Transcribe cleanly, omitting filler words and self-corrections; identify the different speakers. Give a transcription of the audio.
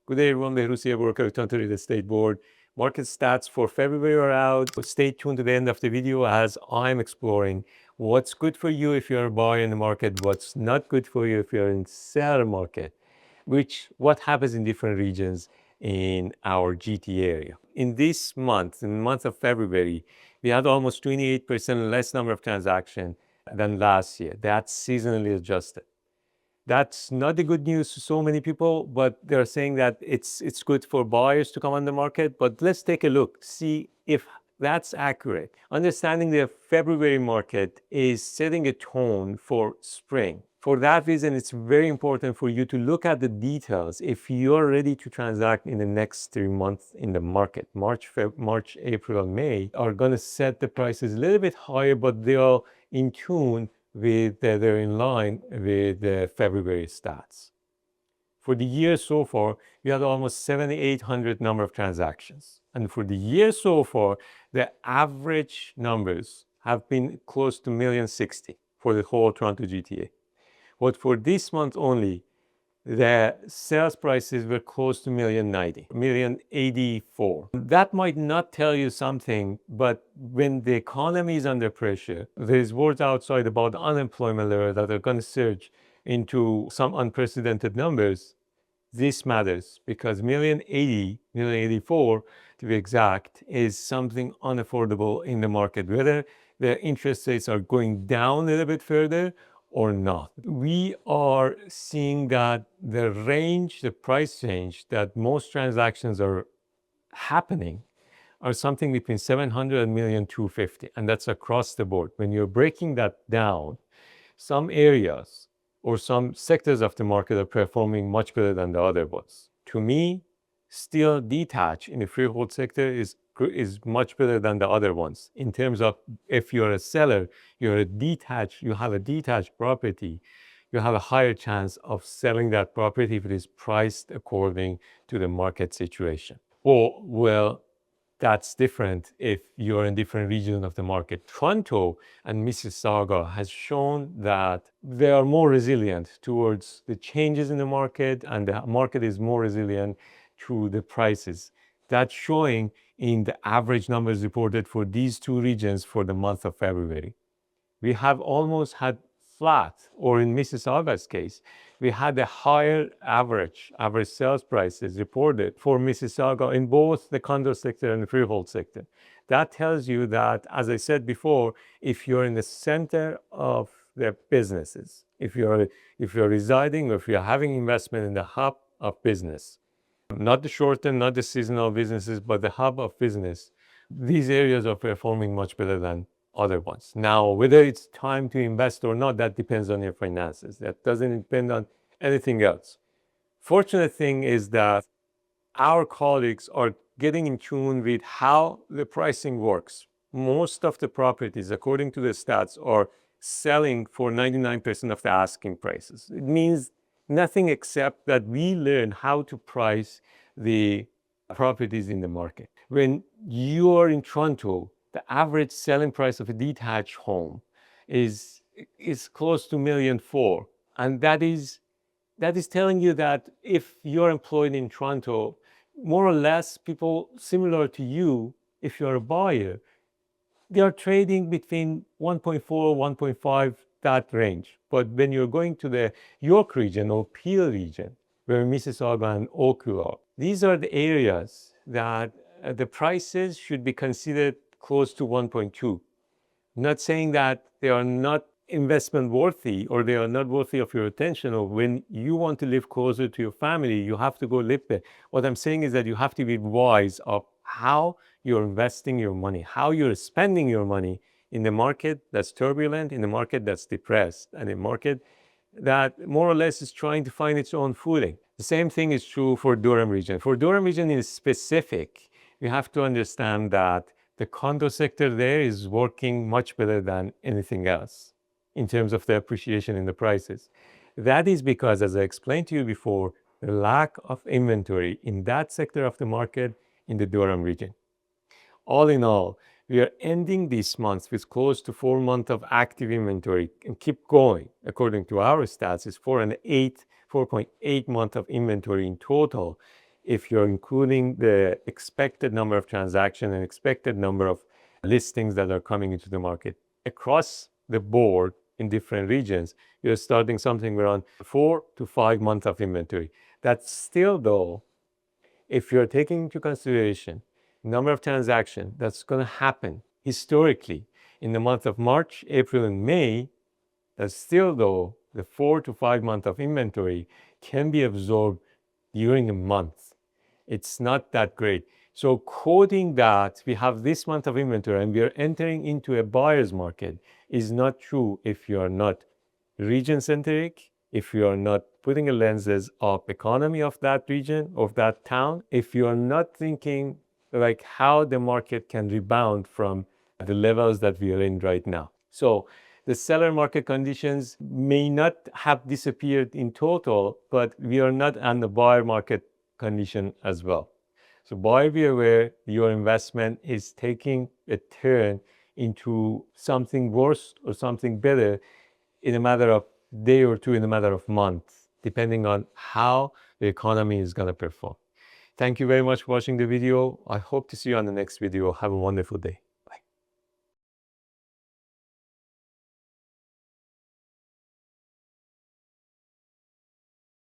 Speaker 1: Good day, everyone. Behrouz here, worker with Toronto Real Estate Board. Market stats for February are out. Stay tuned to the end of the video as I'm exploring what's good for you if you're a buyer in the market, what's not good for you if you're in seller market, what happens in different regions in our GTA area. In this month, in the month of February, we had almost 28% less number of transactions than last year. That's seasonally adjusted. That's not the good news to so many people, but they're saying that it's good for buyers to come on the market. But let's take a look, see if that's accurate. Understanding the February market is setting a tone for spring. For that reason, it's very important for you to look at the details if you're ready to transact in the next 3 months in the market. March, April, and May are going to set the prices a little bit higher, but they are in tune with they're in line with the February stats. For the year so far, we had almost 7,800 number of transactions. And for the year so far, the average numbers have been close to 1,060,000 for the whole Toronto GTA. But for this month only, the sales prices were close to 1,090,000, 1,084,000. That might not tell you something, but when the economy is under pressure, there's words outside about unemployment level that are going to surge into some unprecedented numbers. This matters because 1,080,000, 1,084,000 to be exact, is something unaffordable in the market, whether the interest rates are going down a little bit further or not. We are seeing that the range, the price range that most transactions are happening are something between 700 and 1,250,000, and that's across the board. When you're breaking that down, some areas or some sectors of the market are performing much better than the other ones. To me, still detached in the freehold sector is much better than the other ones. In terms of if you're a seller, you have a detached property, you have a higher chance of selling that property if it is priced according to the market situation. Or, well, that's different if you're in different regions of the market. Toronto and Mississauga has shown that they are more resilient towards the changes in the market, and the market is more resilient to the prices. That's showing in the average numbers reported for these two regions for the month of February. We have almost had flat, or in Mississauga's case, we had a higher average sales prices reported for Mississauga in both the condo sector and the freehold sector. That tells you that, as I said before, if you're in the center of the businesses, if you're residing or if you're having investment in the hub of business, not the short-term, not the seasonal businesses, but the hub of business, these areas are performing much better than other ones. Now, whether it's time to invest or not, that depends on your finances. That doesn't depend on anything else. Fortunate thing is that our colleagues are getting in tune with how the pricing works. Most of the properties, according to the stats, are selling for 99% of the asking prices. It means nothing except that we learn how to price the properties in the market. When you are in Toronto, the average selling price of a detached home is close to 1,400,000. And that is telling you that if you're employed in Toronto, more or less people similar to you, if you're a buyer, they are trading between 1.4, 1.5, that range. But when you're going to the York region or Peel region, where Mississauga and Oakville are, these are the areas that the prices should be considered close to 1.2. I'm not saying that they are not investment worthy or they are not worthy of your attention, or when you want to live closer to your family, you have to go live there. What I'm saying is that you have to be wise of how you're investing your money, how you're spending your money in the market that's turbulent, in the market that's depressed, and a market that more or less is trying to find its own footing. The same thing is true for Durham region. For Durham region in specific, we have to understand that the condo sector there is working much better than anything else in terms of the appreciation in the prices. That is because, as I explained to you before, the lack of inventory in that sector of the market in the Durham region. All in all, we are ending this month with close to 4 months of active inventory and keep going. According to our stats, it's 4.8 months of inventory in total if you're including the expected number of transactions and expected number of listings that are coming into the market across the board in different regions, you're starting something around 4 to 5 months of inventory. That's still, though, if you're taking into consideration number of transactions that's going to happen historically in the month of March, April, and May, that's still, though, the 4 to 5 months of inventory can be absorbed during a month. It's not that great. So quoting that we have this month of inventory and we are entering into a buyer's market is not true if you are not region-centric, if you are not putting a lenses of economy of that region, of that town, if you are not thinking like how the market can rebound from the levels that we are in right now. So the seller market conditions may not have disappeared in total, but we are not on the buyer market condition as well. So buyer be aware your investment is taking a turn into something worse or something better in a matter of day or two, in a matter of months, depending on how the economy is going to perform. Thank you very much for watching the video. I hope to see you on the next video. Have a wonderful day.